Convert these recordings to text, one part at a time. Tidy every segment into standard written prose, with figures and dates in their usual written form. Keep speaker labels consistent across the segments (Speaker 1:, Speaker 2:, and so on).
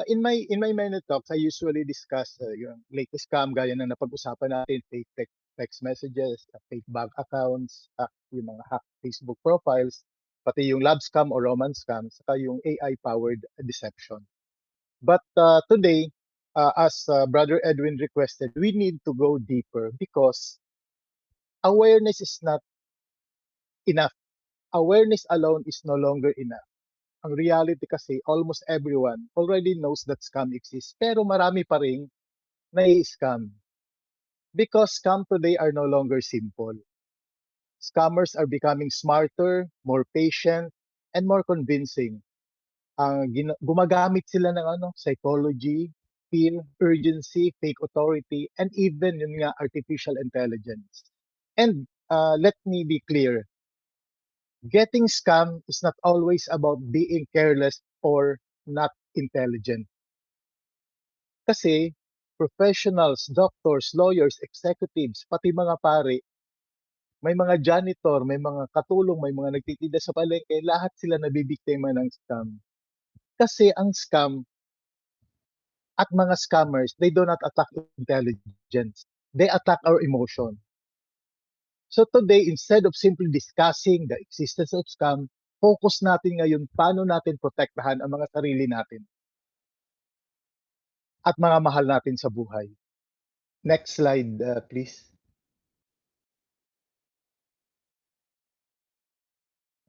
Speaker 1: In my minute talks, I usually discuss yung latest scam gaya ng napag-usapan natin, fake text messages, fake bank accounts, yung mga hack Facebook profiles, pati yung love scam or romance scam, saka yung AI-powered deception. But today, as Brother Edwin requested, we need to go deeper because awareness is not enough. Awareness alone is no longer enough. Ang reality kasi, almost everyone already knows that scam exists, pero marami pa ring nai-scam. Because scam today are no longer simple. Scammers are becoming smarter, more patient, and more convincing. Gumagamit sila ng psychology, fear, urgency, fake authority, and even yun nga, artificial intelligence. And let me be clear, getting scam is not always about being careless or not intelligent. Kasi professionals, doctors, lawyers, executives, pati mga pare, may mga janitor, may mga katulong, may mga nagtitinda sa palengke, lahat sila nabibiktima ng scam. Kasi ang scam at mga scammers, they do not attack intelligence. They attack our emotion. So today, instead of simply discussing the existence of scam, focus natin ngayon paano natin protektahan ang mga sarili natin at mga mahal natin sa buhay. Next slide, please.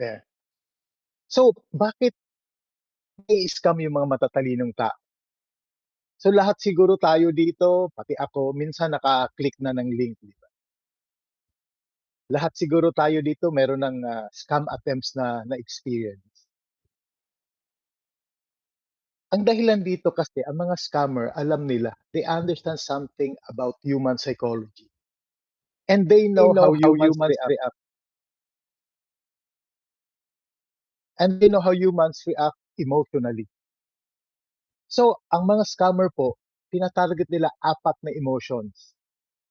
Speaker 1: There. So, bakit i-scam yung mga matatalinong tao? So lahat siguro tayo dito, pati ako, minsan naka-click na ng link, di ba? Lahat siguro tayo dito meron ng scam attempts na experience. Ang dahilan dito kasi ang mga scammer, alam nila, they understand something about human psychology. And they
Speaker 2: They
Speaker 1: know
Speaker 2: know
Speaker 1: how
Speaker 2: how
Speaker 1: humans
Speaker 2: humans
Speaker 1: react.
Speaker 2: react.
Speaker 1: And they know how humans react emotionally. So, ang mga scammer po, tina-target nila apat na emotions: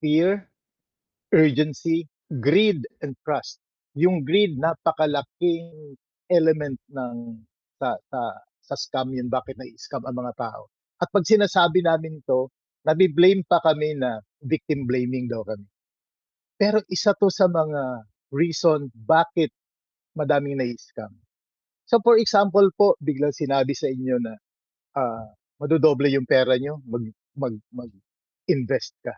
Speaker 1: fear, urgency, greed, and trust. Yung greed, napakalaking element ng sa sa scam yun, bakit nai-scam ang mga tao. At pag sinasabi namin 'to, nabi-blame pa kami na victim blaming daw kami. Pero isa 'to sa mga reason bakit madaming nai-scam. So for example po, biglang sinabi sa inyo na, madodoble yung pera niyo, mag-invest ka.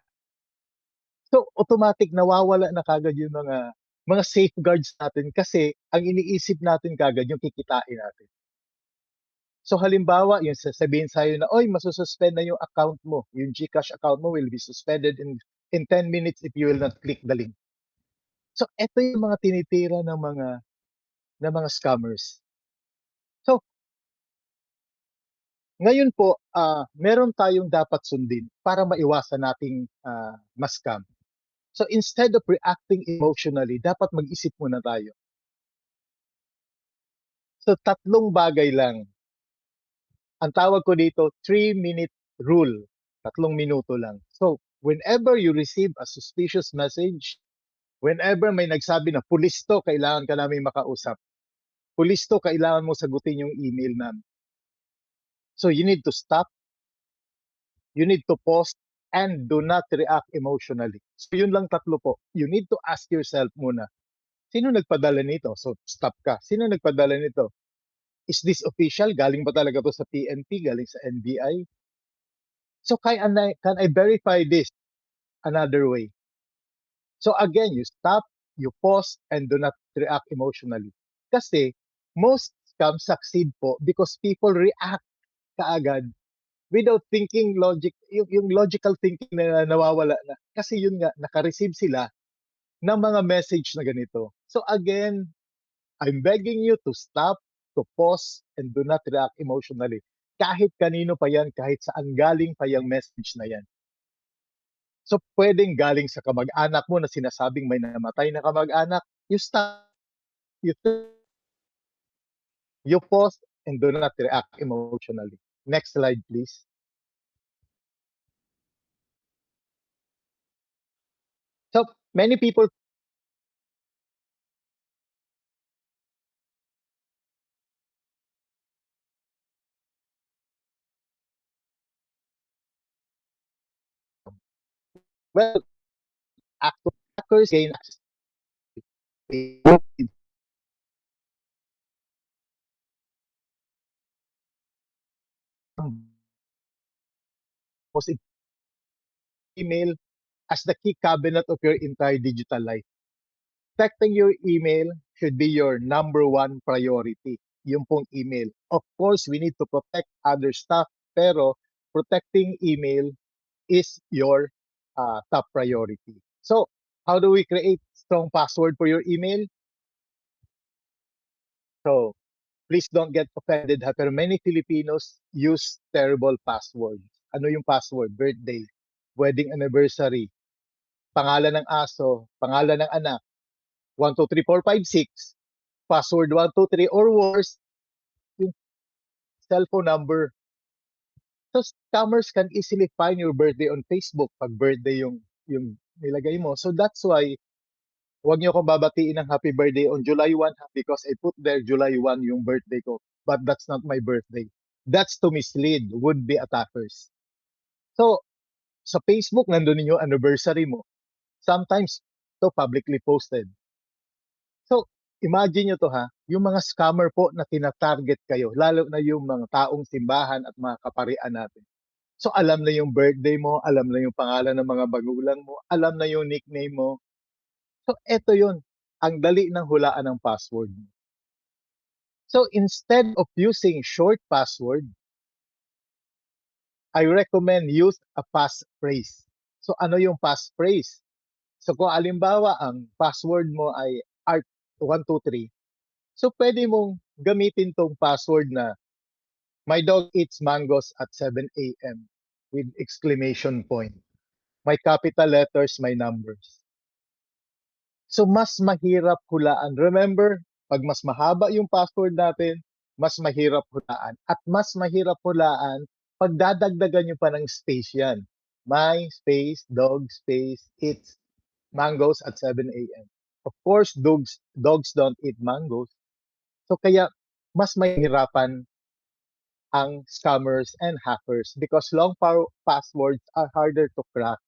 Speaker 1: So, automatic nawawala na kaagad yung mga safeguards natin kasi ang iniisip natin kaagad yung kikitain natin. So, halimbawa, yung sasabihin sa'yo na, "Oy, masu-suspend na yung account mo. Yung GCash account mo will be suspended in 10 minutes if you will not click the link." So, eto yung mga tinitira ng mga scammers. So, ngayon po, meron tayong dapat sundin para maiwasan nating ma-scam. So, instead of reacting emotionally, dapat mag-isip muna tayo. So, tatlong bagay lang. Ang tawag ko dito, 3-minute rule. 3 minuto lang. So, whenever you receive a suspicious message, whenever may nagsabi na, "Pulis 'to, kailangan ka naming makausap. Pulis 'to, kailangan mo sagutin yung email namin." So, you need to stop, you need to pause, and do not react emotionally. So, yun lang tatlo po. You need to ask yourself muna, sino nagpadala nito? So, stop ka. Sino nagpadala nito? Is this official? Galing ba talaga 'to sa PNP, galing sa NBI? So can I verify this another way? So again, you stop, you pause, and do not react emotionally. Kasi most scams succeed po because people react kaagad without thinking yung logical thinking na nawawala na. Kasi yun nga, naka-receive sila ng mga message na ganito. So again, I'm begging you to stop, to pause, and do not react emotionally. Kahit kanino pa yan, kahit saan galing pa yung message na yan. So, pwedeng galing sa kamag-anak mo na sinasabing may namatay na kamag-anak, you stop, you, you pause, and do not react emotionally. Next slide, please. So, many people Well, actual hackers gain access to Facebook, most email as the key cabinet of your entire digital life. Protecting your email should be your number one priority. Yung pong email. Of course, we need to protect other stuff, pero protecting email is your top priority. So, how do we create strong password for your email? So, please don't get offended ha, pero many Filipinos use terrible passwords. Ano yung password? Birthday, wedding anniversary, pangalan ng aso, pangalan ng anak, 1, 2, 3, 4, 5, 6, password 1, 2, 3, or worse, yung cellphone number. So, scammers can easily find your birthday on Facebook pag birthday yung nilagay mo. So, that's why huwag niyo akong babatiin ng happy birthday on July 1 because I put there July 1 yung birthday ko. But that's not my birthday. That's to mislead would-be attackers. So, sa Facebook, nandun yung anniversary mo. Sometimes, to publicly posted. So, imagine nyo to ha, yung mga scammer po na tina-target kayo, lalo na yung mga taong simbahan at mga kaparian natin. So, alam na yung birthday mo, alam na yung pangalan ng mga bagulang mo, alam na yung nickname mo. So, eto yun. Ang dali ng hulaan ng password. So, instead of using short password, I recommend use a passphrase. So, ano yung passphrase? So, kung alimbawa, ang password mo ay art123, so pwede mong gamitin tong password na my dog eats mangoes at 7 a.m. with exclamation point. My capital letters, my numbers. So, mas mahirap hulaan. Remember, pag mas mahaba yung password natin, mas mahirap hulaan. At mas mahirap hulaan pag dadagdagan nyo pa ng space yan. My space, dog space, eats mangoes at 7 a.m. Of course, dogs don't eat mangoes. So kaya mas mahirapan ang scammers and hackers because long passwords are harder to crack.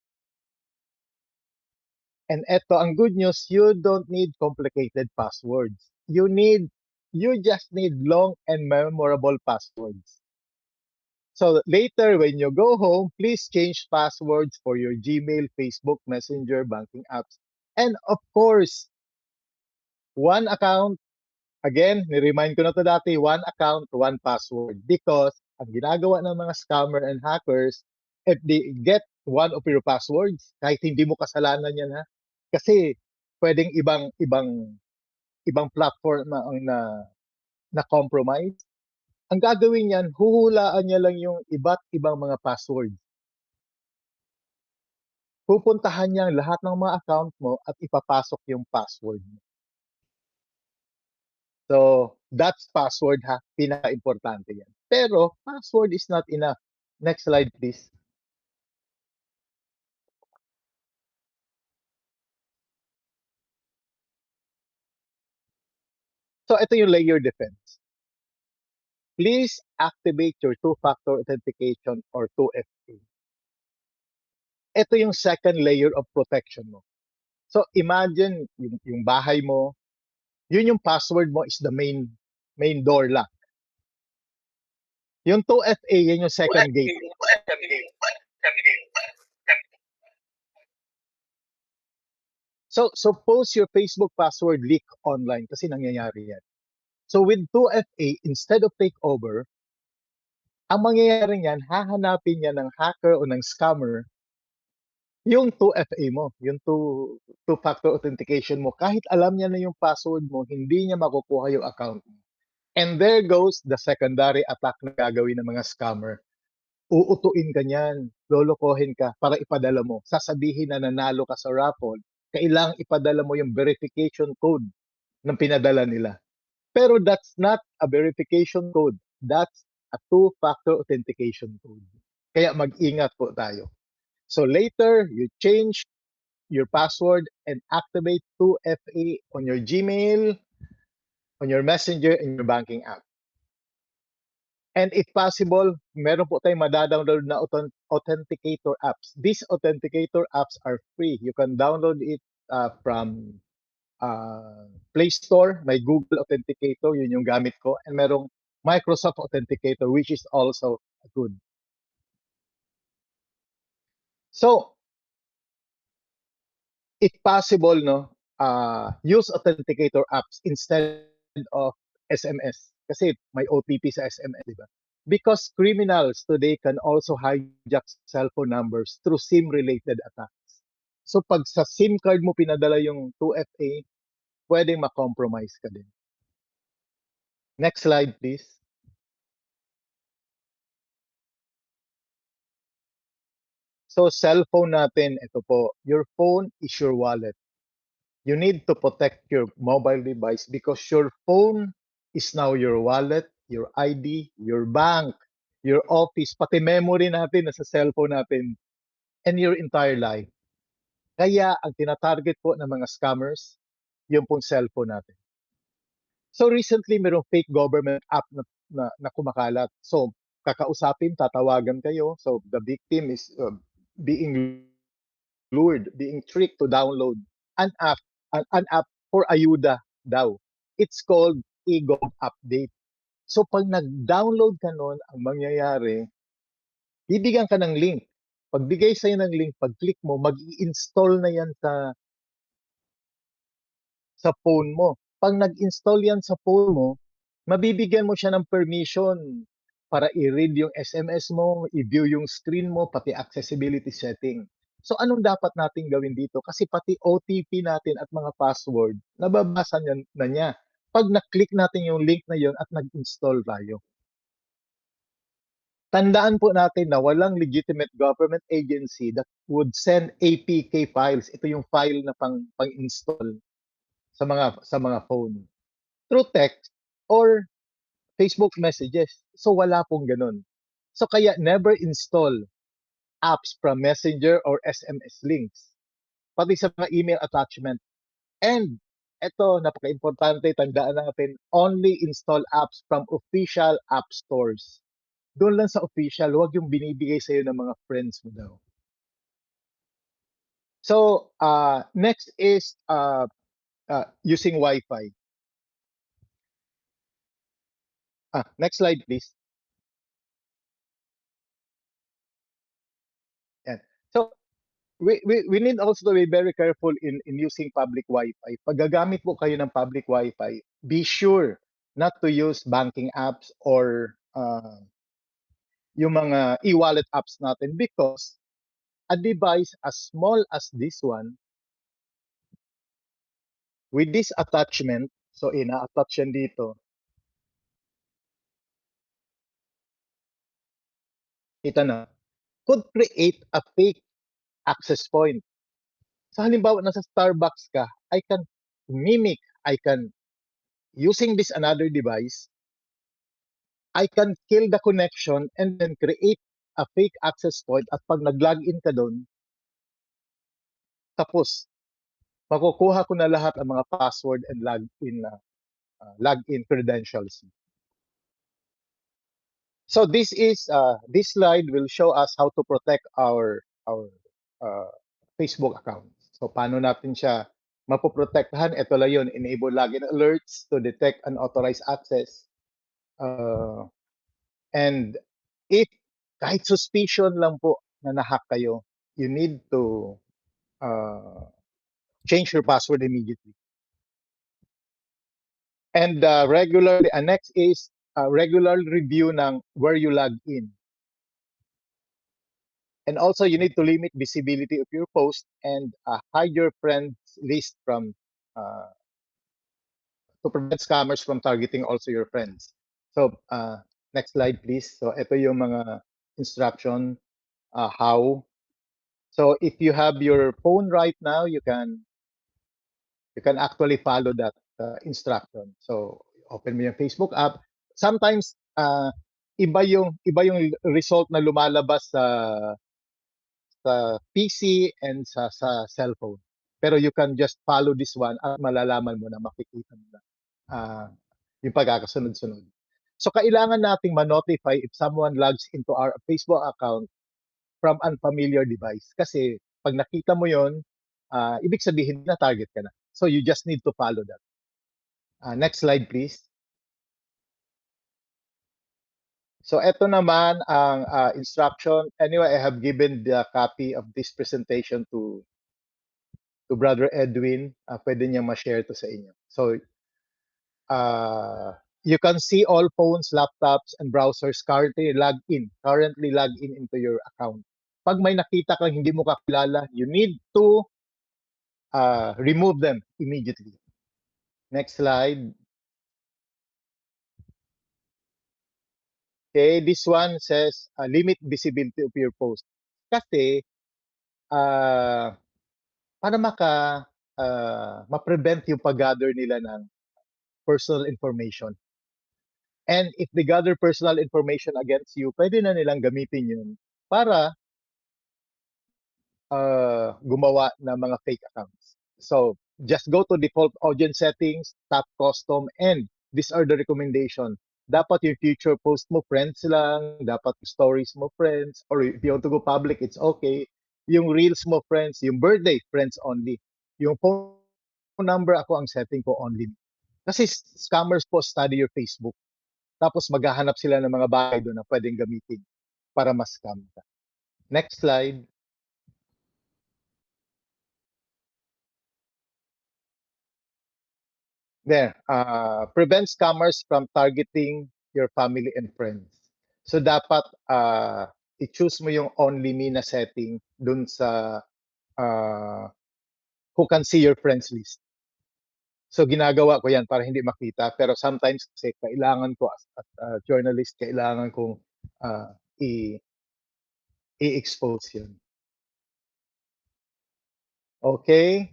Speaker 1: And eto, ang good news, you don't need complicated passwords. You just need long and memorable passwords. So later, when you go home, please change passwords for your Gmail, Facebook, Messenger, banking apps. And of course, one account, again, ni-remind ko na to dati, one account, one password. Because ang ginagawa ng mga scammer and hackers, if they get one of your passwords, kahit hindi mo kasalanan yan ha, kasi pwedeng ibang platform na compromise. Ang gagawin niyan, huhulaan niya lang yung iba't ibang mga password. Pupuntahan niya lahat ng mga account mo at ipapasok yung password mo. So, that's password ha, pinaka-importante yan. Pero, password is not enough. Next slide, please. So, ito yung layer defense. Please activate your two-factor authentication or 2FA. Ito yung second layer of protection mo. So, imagine yung bahay mo, yun yung password mo is the main door lock. Yung 2FA, yun yung second gate. So, suppose your Facebook password leak online kasi nangyayari yan. So, with 2FA, instead of takeover, ang mangyayari niyan, hahanapin niya ng hacker o ng scammer yung 2FA mo, yung two-factor authentication mo. Kahit alam niya na yung password mo, hindi niya makukuha yung account mo. And there goes the secondary attack na gagawin ng mga scammer. Uutuin ka niyan, lolokohin ka para ipadala mo. Sasabihin na nanalo ka sa raffle, kailangang ipadala mo yung verification code ng pinadala nila. Pero that's not a verification code. That's a two-factor authentication code. Kaya mag-ingat po tayo. So later, you change your password and activate 2FA on your Gmail, on your Messenger, and your banking app. And if possible, meron po tayong madadownload na authenticator apps. These authenticator apps are free. You can download it from Play Store. May Google Authenticator, yun yung gamit ko. And merong Microsoft Authenticator, which is also good. So, if possible, no, use authenticator apps instead of SMS. Kasi may OTP sa SMS, di ba? Because criminals today can also hijack cellphone numbers through SIM-related attacks. So pag sa SIM card mo pinadala yung 2FA, pwedeng ma-compromise ka din. Next slide, please. So cellphone natin, ito po, your phone is your wallet. You need to protect your mobile device because your phone is now your wallet, your ID, your bank, your office, pati memory natin nasa cellphone natin, and your entire life. Kaya ang tinatarget po ng mga scammers, yung pong cellphone natin. So recently, merong fake government app na kumakalat. So kakausapin, tatawagan kayo. So the victim is being lured, being tricked to download an app, an app for ayuda daw. It's called eGov Update. So pag nag-download ka nun, ang mangyayari, bibigyan ka ng link. Pagbigay sa'yo ng link, pag-click mo, mag-i-install na yan sa phone mo. Pag nag-install yan sa phone mo, mabibigyan mo siya ng permission para i-read yung SMS mo, i-view yung screen mo, pati accessibility setting. So anong dapat natin gawin dito? Kasi pati OTP natin at mga password, nababasa na niya. Pag na-click natin yung link na yon at nag-install tayo. Tandaan po natin na walang legitimate government agency that would send APK files. Ito yung file na pang-install sa mga phone through text or Facebook messages. So wala pong ganun. So kaya never install apps from Messenger or SMS links. Pati sa mga email attachment. And eto, napaka-importante, tandaan natin, only install apps from official app stores. Doon lang sa official, huwag yung binibigay sa'yo ng mga friends mo daw. So, next is using Wi-Fi. Next slide, please. Yan. So, we need also to be very careful in using public Wi-Fi. Pag gagamit po kayo ng public Wi-Fi, be sure not to use banking apps or yung mga e-wallet apps natin because a device as small as this one with this attachment, so ina-attach yan dito, kita na, could create a fake access point. So halimbawa, nasa Starbucks ka, I can mimic, I can, using this another device, I can kill the connection and then create a fake access point at pag nag-login ka doon, tapos, makukuha ko na lahat ang mga password and login credentials. So this slide will show us how to protect our uh, Facebook account. So paano natin siya mapoprotektahan? Ito lang yun, enable login alerts to detect unauthorized access. And if kahit suspicion lang po na nahack kayo, you need to change your password immediately. And regularly, next is regular review ng where you log in. And also, you need to limit visibility of your post and hide your friends list to prevent scammers from targeting also your friends. So, next slide, please. So, ito yung mga instruction, how. So, if you have your phone right now, you can actually follow that instruction. So, open mo yung Facebook app. Sometimes, iba yung result na lumalabas sa PC and sa cellphone. Pero you can just follow this one at malalaman mo na makikita mo na yung pagkakasunod-sunod. So kailangan nating ma-notify if someone logs into our Facebook account from unfamiliar device. Kasi pag nakita mo yon, ibig sabihin na target ka na. So you just need to follow that. Next slide, please. So ito naman ang instruction. Anyway, I have given the copy of this presentation to Brother Edwin. Pwede niya ma-share to sa inyo. So you can see all phones, laptops, and browsers currently logged in into your account. Pag may nakita kang hindi mo kakilala, you need to remove them immediately. Next slide. Okay, this one says limit visibility of your post. Kasi para ma-prevent yung pag-gather nila ng personal information. And if they gather personal information against you, pwede na nilang gamitin yun para gumawa ng mga fake accounts. So, just go to default audience settings, tap custom, and these are the recommendation. Dapat yung future post mo friends lang, dapat yung stories mo friends, or if you want to go public, it's okay. Yung reels mo friends, yung birthday, friends only. Yung phone number, ako ang setting ko only. Kasi scammers po study your Facebook. Tapos maghahanap sila ng mga bagay doon na pwedeng gamitin para ma-scam ka. Next slide. There, prevent scammers from targeting your family and friends. So dapat i-choose mo yung only me na setting dun sa who can see your friends list. So ginagawa ko yan para hindi makita, pero sometimes kasi kailangan ko as a journalist, kailangan kong i-expose yun. Okay?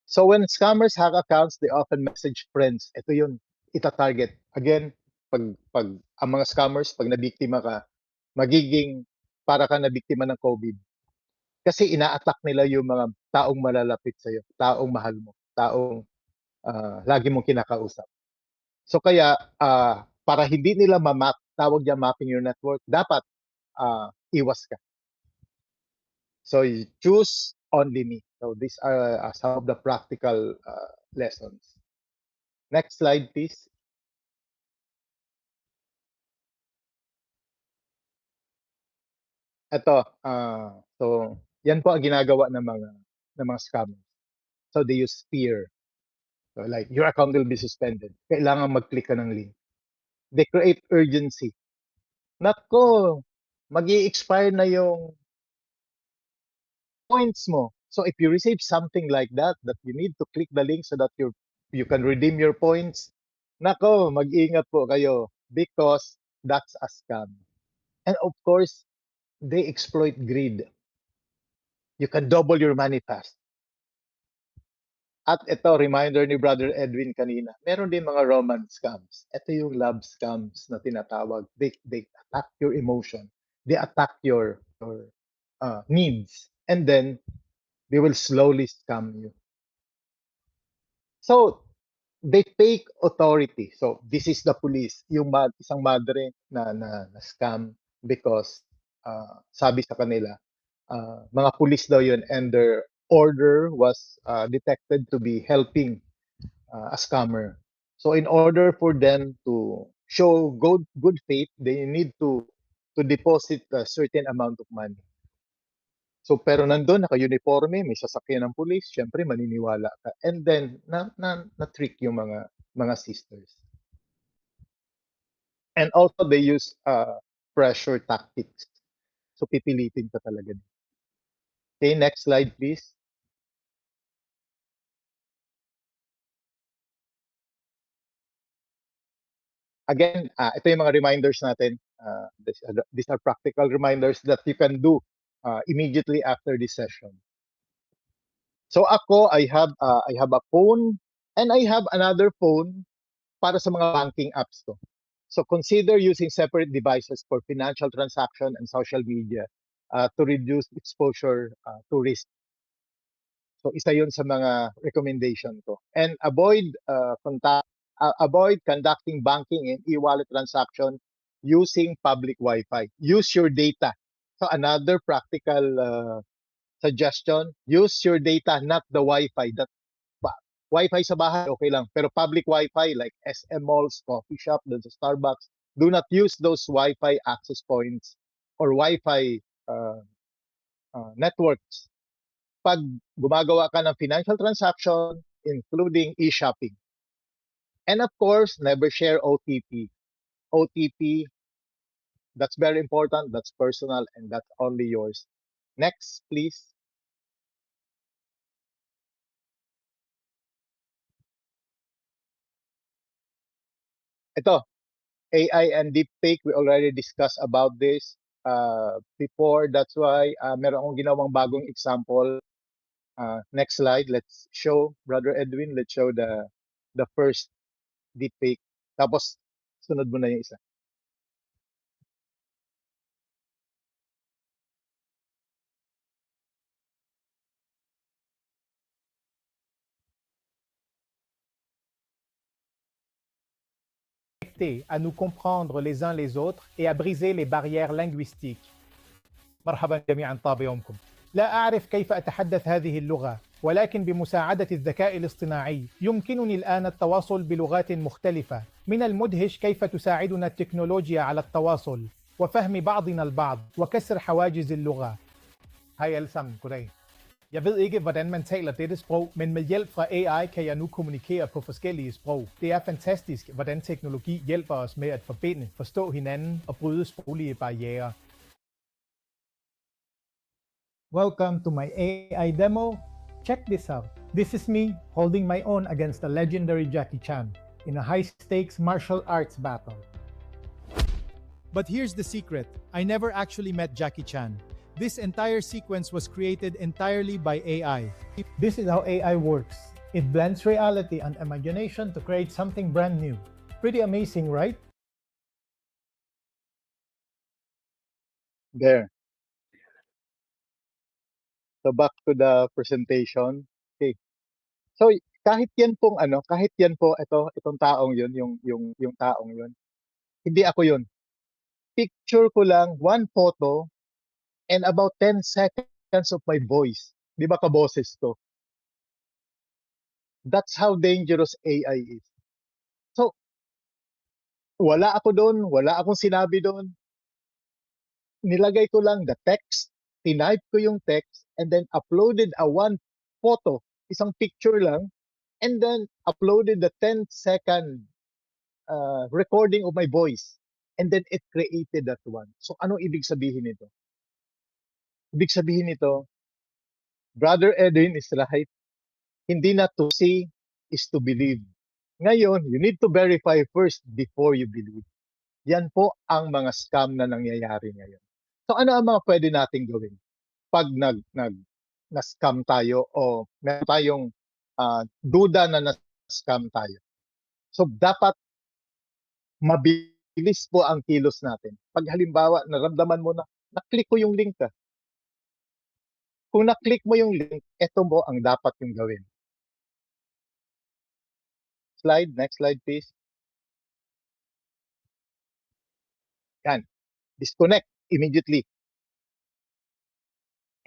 Speaker 1: So when scammers hack accounts, they often message friends. Ito yun, ita-target. Again, pag ang mga scammers, pag nabiktima ka, magiging para ka nabiktima ng COVID. Kasi ina-attack nila yung mga taong malalapit sa'yo, taong mahal mo, taong lagi mong kinakausap. So kaya, para hindi nila ma-map, tawag niya mapping your network, dapat iwas ka. So you choose only me. So these are some of the practical lessons. Next slide, please. Ito, so yan po ang ginagawa ng mga scammers. So they use fear. So like, your account will be suspended. Kailangan mag-click ka ng link. They create urgency. Nako, mag-i-expire na yung points mo. So if you receive something like that you need to click the link so that you can redeem your points, nako, mag-ingat po kayo because that's a scam. And of course, they exploit greed. You can double your money fast. At ito, reminder ni Brother Edwin kanina, meron din mga romance scams. Ito yung love scams na tinatawag. They attack your emotion. They attack your needs. And then, they will slowly scam you. So, they take authority. So, this is the police. Yung isang madre na scam because sabi sa kanila, mga police daw yun and their order was detected to be helping a scammer. So in order for them to show good faith, they need to deposit a certain amount of money. So pero nandun, naka-uniforme, may sasakyan ng police, syempre maniniwala ka. And then na-trick yung mga sisters. And also they use pressure tactics. So pipilitin ka talaga. Okay, next slide please. Again, ito yung mga reminders natin. These are practical reminders that you can do immediately after this session. So ako, I have a phone and I have another phone para sa mga banking apps ko. So consider using separate devices for financial transaction and social media to reduce exposure to risk. So isa yun sa mga recommendation ko. And avoid contact avoid conducting banking and e-wallet transaction using public Wi-Fi. Use your data. So another practical suggestion, use your data, not the Wi-Fi. Wi-Fi sa bahay, okay lang. Pero public Wi-Fi like SM malls, coffee shop, dun sa Starbucks, do not use those Wi-Fi access points or Wi-Fi networks pag gumagawa ka ng financial transaction, including e-shopping. And of course, never share OTP. OTP, that's very important, that's personal, and that's only yours. Next, please. Ito, AI and deepfake, we already discussed about this before. That's why meron akong ginawang bagong example. Next slide, let's show, Brother Edwin, let's show the first deepfake. Tapos, sunod mo na yung isa.
Speaker 2: À nous comprendre les uns les autres et à briser les barrières linguistiques. مرحبا جميعا، طاب يومكم. لا أعرف كيف أتحدث هذه اللغة، ولكن بمساعدة الذكاء الاصطناعي يمكنني الآن التواصل بلغات مختلفة. من المدهش كيف تساعدنا التكنولوجيا على التواصل وفهم بعضنا البعض وكسر حواجز اللغة. Hej alle sammen, goddag. Jeg ved ikke, hvordan man taler dette sprog, men med hjælp fra AI kan jeg nu kommunikere på forskellige sprog. Det er fantastisk, hvordan teknologi hjælper os med at forbinde, forstå hinanden og bryde sproglige barrierer. Welcome to my AI demo. Check this out. This is me holding my own against the legendary Jackie Chan in a high-stakes martial arts battle. But here's the secret. I never actually met Jackie Chan. This entire sequence was created entirely by AI. This is how AI works. It blends reality and imagination to create something brand new. Pretty amazing, right?
Speaker 1: There. So back to the presentation. Okay. So kahit yan pong kahit yan po itong taong yun, yung taong yun. Hindi ako yun. Picture ko lang, one photo, and about 10 seconds of my voice. Di ba kaboses ko? That's how dangerous AI is. So, wala ako doon, wala akong sinabi doon. Nilagay ko lang the text, tinype ko yung text, and then uploaded a one photo, isang picture lang, and then uploaded the 10-second recording of my voice. And then it created that one. So, anong ibig sabihin nito? Ibig sabihin nito, Brother Edwin is right. Hindi na to see is to believe. Ngayon, you need to verify first before you believe. Yan po ang mga scam na nangyayari ngayon. So ano ang mga pwede nating gawin pag na-scam tayo o meron tayong duda na na-scam tayo? So dapat mabilis po ang kilos natin. Pag halimbawa, naramdaman mo na, na-click ko yung link ka. Kung na-click mo yung link, ito mo ang dapat yung gawin. Slide, next slide please. Yan. Disconnect immediately.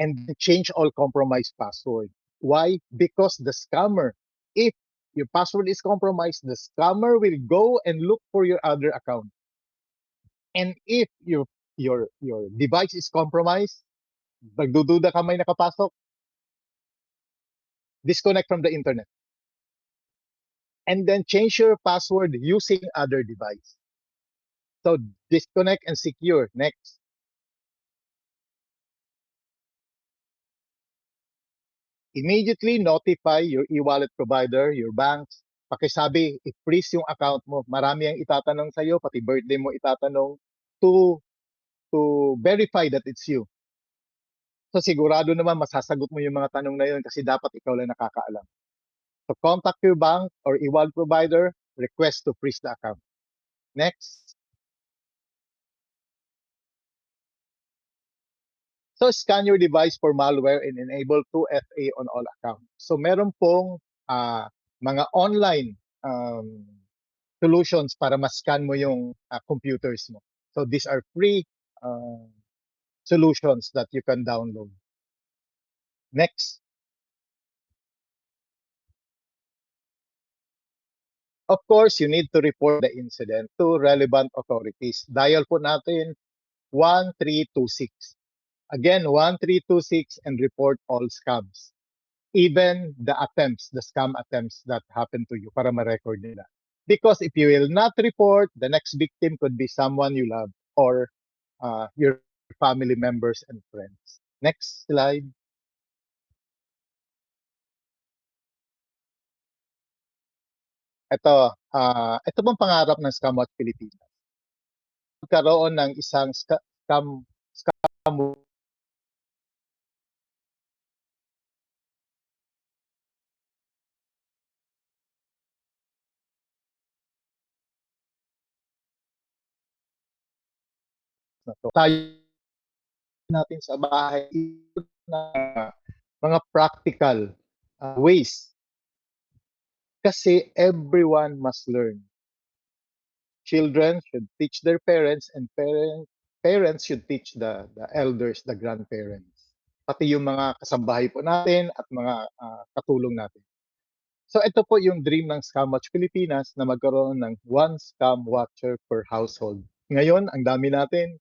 Speaker 1: And change all compromised password. Why? Because the scammer, if your password is compromised, the scammer will go and look for your other account. And if your device is compromised, nagdududa ka may nakapasok, disconnect from the internet. And then change your password using other device. So disconnect and secure. Next. Immediately notify your e-wallet provider, your banks. Pakisabi, i-freeze yung account mo. Marami ang itatanong sa'yo, pati birthday mo itatanong to verify that it's you. So sigurado naman masasagot mo yung mga tanong na yun kasi dapat ikaw lang nakakaalam. So contact your bank or e-wallet provider, request to freeze the account. Next. So scan your device for malware and enable 2FA on all accounts. So meron pong mga online solutions para ma-scan mo yung computers mo. So these are free solutions that you can download. Next. Of course, you need to report the incident to relevant authorities. Dial po natin 1326. Again, 1326 and report all scams. Even the scam attempts that happen to you para ma-record nila. Because if you will not report, the next victim could be someone you love or your family members and friends. Next slide. Ito bang pangarap ng Scam Watch Pilipinas? Magkaroon ng isang scam na to. Tayo natin sa bahay na mga practical ways kasi everyone must learn. Children should teach their parents and parents should teach the elders, the grandparents. Pati yung mga kasambahay po natin at mga katulong natin. So ito po yung dream ng Scam Watch Pilipinas na magkaroon ng one scam watcher per household. Ngayon, ang dami natin.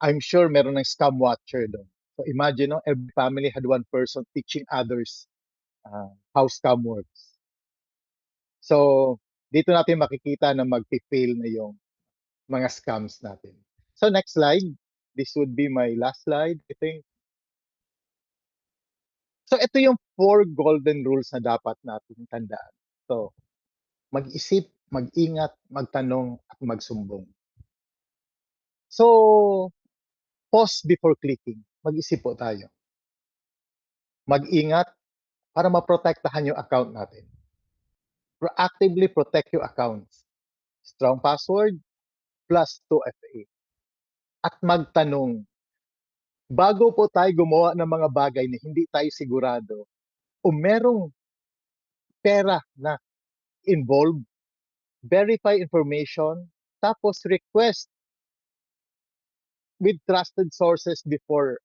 Speaker 1: I'm sure meron ng scam watcher doon. So imagine, no, every family had one person teaching others how scam works. So dito natin makikita na mag-fail na yung mga scams natin. So next slide. This would be my last slide, I think. So ito yung 4 golden rules na dapat natin tandaan. So mag-isip, mag-ingat, magtanong, at magsumbong. So pause before clicking. Mag-isip po tayo. Mag-ingat para maprotektahan yung account natin. Proactively protect your accounts. Strong password plus 2FA. At magtanong. Bago po tayo gumawa ng mga bagay na hindi tayo sigurado o merong pera na involved, verify information, tapos request with trusted sources before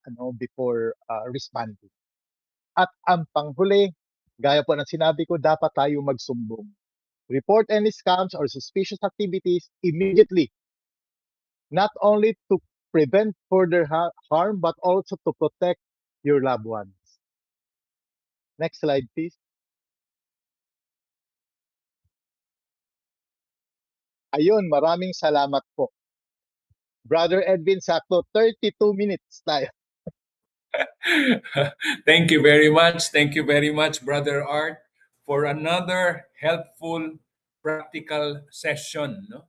Speaker 1: responding. At ang panghuli, gaya po ng sinabi ko, dapat tayo magsumbong. Report any scams or suspicious activities immediately, not only to prevent further harm, but also to protect your loved ones. Next slide, please. Ayun, maraming salamat po. Brother Edwin, sakto 32 minutes tayo.
Speaker 3: Thank you very much. Thank you very much, Brother Art, for another helpful, practical session. No?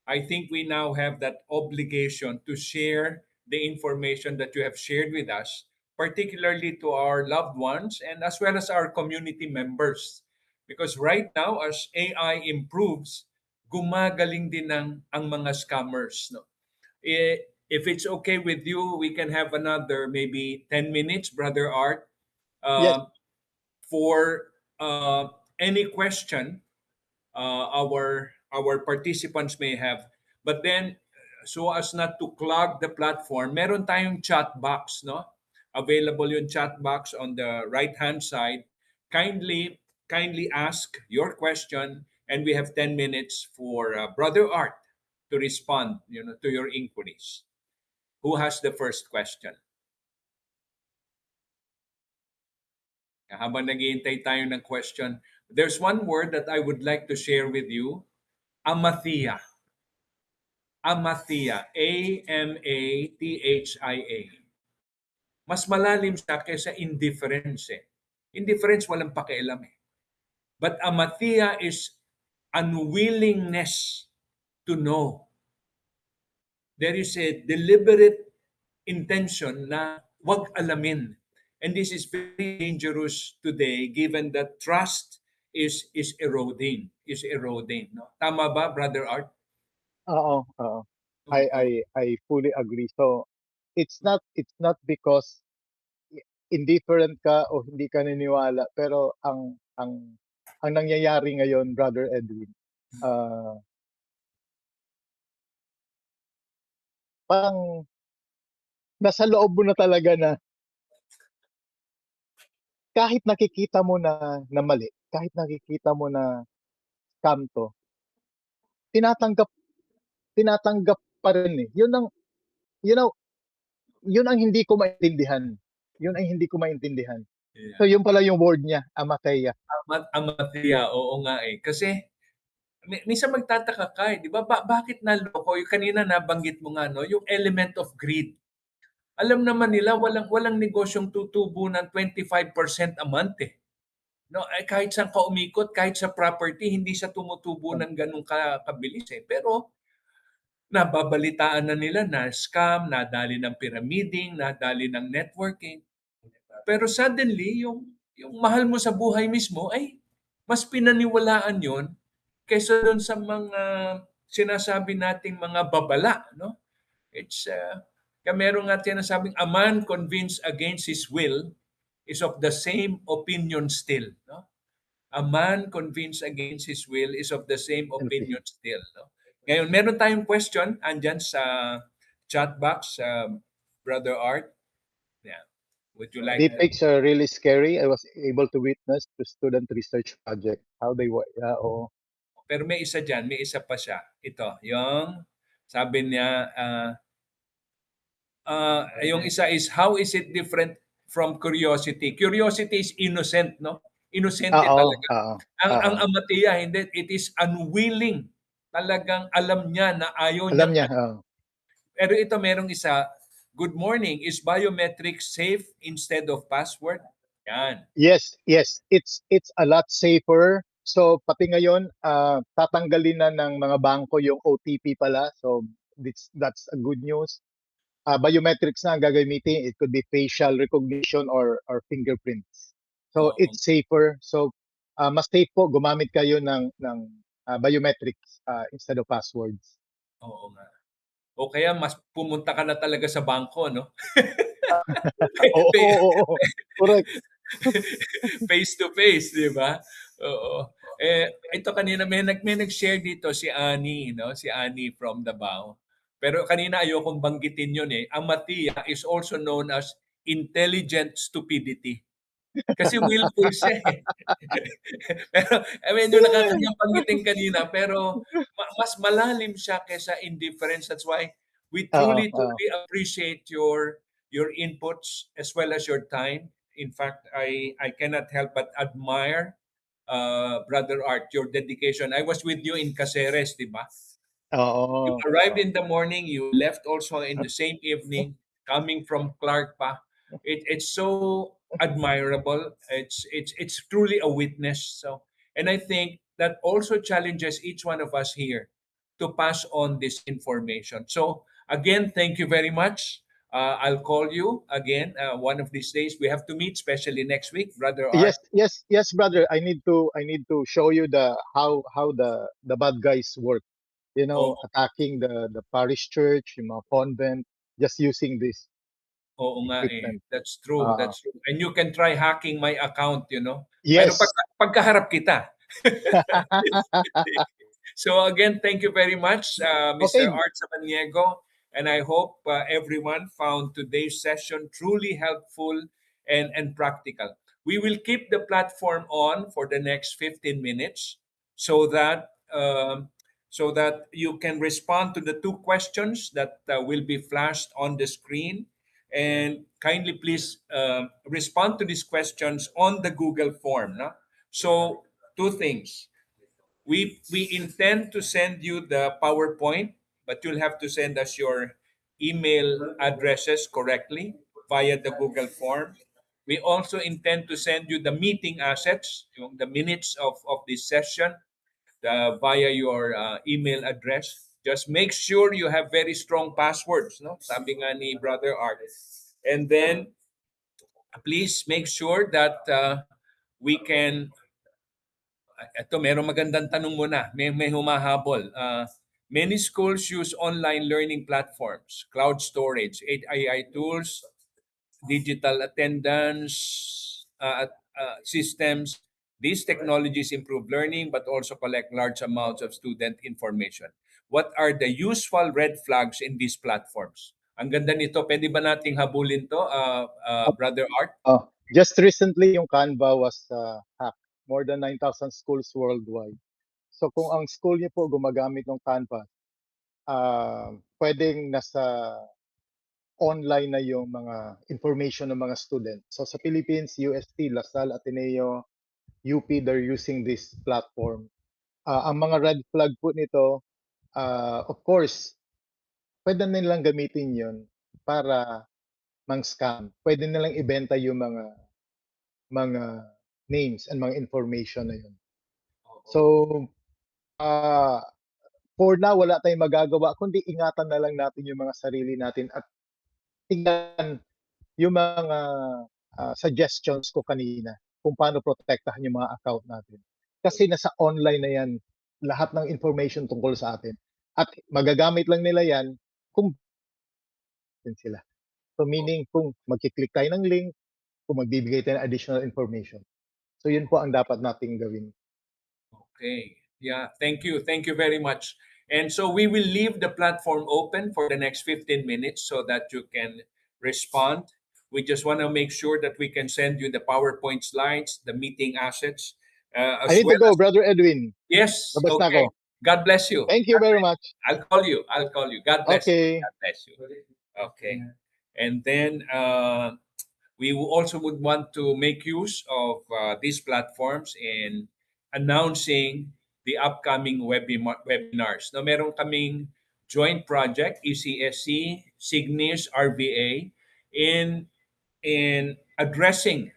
Speaker 3: I think we now have that obligation to share the information that you have shared with us, particularly to our loved ones and as well as our community members. Because right now, as AI improves, gumagaling din ang mga scammers. No? If it's okay with you, we can have another maybe 10 minutes, Brother Art,
Speaker 1: Yes.
Speaker 3: for any question our participants may have. But then, so as not to clog the platform, meron tayong chat box, no? Available yung chat box on the right-hand side. Kindly ask your question, and we have 10 minutes for Brother Art to respond, to your inquiries. Who has the first question? Habang naghihintay tayo ng question, there's one word that I would like to share with you, amathia. Amathia, Amathia. Mas malalim siya kaysa indifference. Indifference walang pakialam eh. But amathia is unwillingness to know. There is a deliberate intention na wag alamin. And this is very dangerous today given that trust is eroding. No? Tama ba, Brother Art?
Speaker 1: Oo. I fully agree. So it's not because indifferent ka o hindi ka naniniwala, pero ang nangyayari ngayon, Brother Edwin, ah, parang nasa loob mo na talaga na kahit nakikita mo na mali, kahit nakikita mo na scam 'to, tinatanggap tinatanggap pa rin, eh. You know, yun ang hindi ko maintindihan. Yun ang hindi ko maintindihan. So
Speaker 3: Yeah.
Speaker 1: yun pala yung word niya, Amateia.
Speaker 3: Amatia, oo nga eh. Kasi minsan magtataka ka eh, di ba? Bakit naloko? Yung kanina nabanggit mo nga, no? Yung element of greed. Alam naman nila walang negosyong tutubo ng 25% a month eh. No, ay kahit saan ka umikot, kahit sa property, hindi siya tumutubo ng ganun kabilis eh. Pero nababalitaan na nila na scam, nadali ng pyramiding, nadali ng networking. Pero suddenly, yung mahal mo sa buhay mismo ay mas pinaniwalaan yon kaysa doon sa mga sinasabi nating mga babala, no? It's kaya meron nga sinasabing a man convinced against his will is of the same opinion still, no? A man convinced against his will is of the same
Speaker 1: NP.
Speaker 3: opinion still, no? Ngayon, meron tayong question andyan sa chat box, Brother Art. Yeah. Would you like to?
Speaker 1: Deepfakes are really scary. I was able to witness the student research project, how they work. Oo.
Speaker 3: Pero may isa dyan, may isa pa siya. Ito, yung sabi niya, yung isa is, how is it different from curiosity? Curiosity is innocent, no? Inosente
Speaker 1: Oo,
Speaker 3: talaga.
Speaker 1: oo,
Speaker 3: Ang
Speaker 1: oo.
Speaker 3: amatiya, hindi. It is unwilling. Talagang alam niya na ayaw
Speaker 1: Alam
Speaker 3: niyang.
Speaker 1: niya, oo.
Speaker 3: Pero ito merong isa, good morning, is biometrics safe instead of password? Yan.
Speaker 1: Yes, yes. It's a lot safer. So pati ngayon, tatanggalin na ng mga bangko yung OTP pala. So that's a good news. Biometrics na ang gagamitin. It could be facial recognition or fingerprints. So
Speaker 3: Oo,
Speaker 1: it's safer. So mas safe po gumamit kayo ng biometrics instead of passwords.
Speaker 3: oo nga. O kaya mas pumunta ka na talaga sa bangko, no?
Speaker 1: Oo, oo, oo. Correct.
Speaker 3: Face to face, di ba? Oo. Ito kanina may nag-share dito si Annie, no? Si Annie from Davao. Pero kanina ayokong banggitin yun eh. Ang Matia is also known as intelligent stupidity. Kasi willful siya eh. Pero medyo nakakanyang banggitin kanina pero mas malalim siya kaysa indifference. That's why we
Speaker 1: Oo, oo.
Speaker 3: truly appreciate your inputs as well as your time. In fact, I cannot help but admire Brother Art, your dedication. I was with you in Caceres, di ba? You
Speaker 1: Oo.
Speaker 3: arrived in the morning, you left also in the same evening, coming from Clark pa. It's so admirable. It's truly a witness. So, and I think that also challenges each one of us here to pass on this information. So again, thank you very much. I'll call you again one of these days. We have to meet, especially next week, Brother
Speaker 1: Yes,
Speaker 3: Art.
Speaker 1: yes, yes, brother. I need to show you the how the bad guys work. You know,
Speaker 3: Oo,
Speaker 1: attacking the parish church, yung mga convent, just using this
Speaker 3: oo nga eh.
Speaker 1: equipment.
Speaker 3: That's true.
Speaker 1: Uh,
Speaker 3: That's true. And you can try hacking my account, you know. Pero
Speaker 1: yes.
Speaker 3: pagkaharap kita. So again, thank you very much, Mr.
Speaker 1: Okay.
Speaker 3: Art Samaniego. And I hope everyone found today's session truly helpful and practical. We will keep the platform on for the next 15 minutes so that you can respond to the two questions that will be flashed on the screen. And kindly please respond to these questions on the Google form. No? So two things. We intend to send you the PowerPoint, but you'll have to send us your email addresses correctly via the Google form. We also intend to send you the meeting assets, the minutes of this session, via your email address. Just make sure you have very strong passwords, no? Sabi nga ni Brother Art. And then please make sure that we can. Ito, merong magandang tanong muna. May humahabol. Many schools use online learning platforms, cloud storage, AI tools, digital attendance systems. These technologies improve learning but also collect large amounts of student information. What are the useful red flags in these platforms? Ang ganda nito. Pwede ba nating habulin to, Brother Art?
Speaker 1: Just recently, yung Canva was hacked. More than 9,000 schools worldwide. So kung ang school niyo po gumagamit ng Canva, pwedeng nasa online na yung mga information ng mga student. So sa Philippines, UST, LaSalle, Ateneo, UP, they're using this platform. Ang mga red flag po nito, of course, pwede nilang gamitin yun para mang-scam. Pwede nilang ibenta yung mga names and mga information na yun. So, for now, wala tayong magagawa, kundi ingatan na lang natin yung mga sarili natin at tingnan yung mga suggestions ko kanina kung paano protektahan yung mga account natin. Kasi nasa online na yan, lahat ng information tungkol sa atin. At magagamit lang nila yan kung sila. So meaning kung magkiklik tayo ng link, kung magbibigay tayo ng additional information. So yun po ang dapat nating gawin.
Speaker 3: Okay. Yeah, thank you. Thank you very much. And so we will leave the platform open for the next 15 minutes so that you can respond. We just want to make sure that we can send you the PowerPoint slides, the meeting assets,
Speaker 1: I
Speaker 3: as
Speaker 1: need
Speaker 3: well
Speaker 1: to go,
Speaker 3: as...
Speaker 1: Brother Edwin.
Speaker 3: Yes.
Speaker 1: Labas na
Speaker 3: Okay.
Speaker 1: ako.
Speaker 3: God bless you.
Speaker 1: Thank you very much.
Speaker 3: I'll call you. I'll call you. God bless you.
Speaker 1: Okay.
Speaker 3: God bless you. Okay. And then we also would want to make use of these platforms in announcing the upcoming webinars. No, meron kaming joint project, ECSC, Signis, RVA, in addressing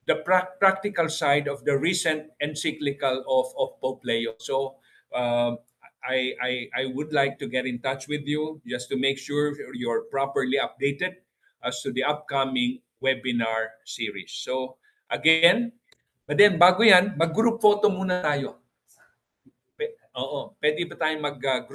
Speaker 3: the practical side of the recent encyclical of Pope Leo. So I would like to get in touch with you just to make sure you're properly updated as to the upcoming webinar series. So again, but then bago yan, mag-group photo muna tayo. Oo, pwede ba tayong mag-group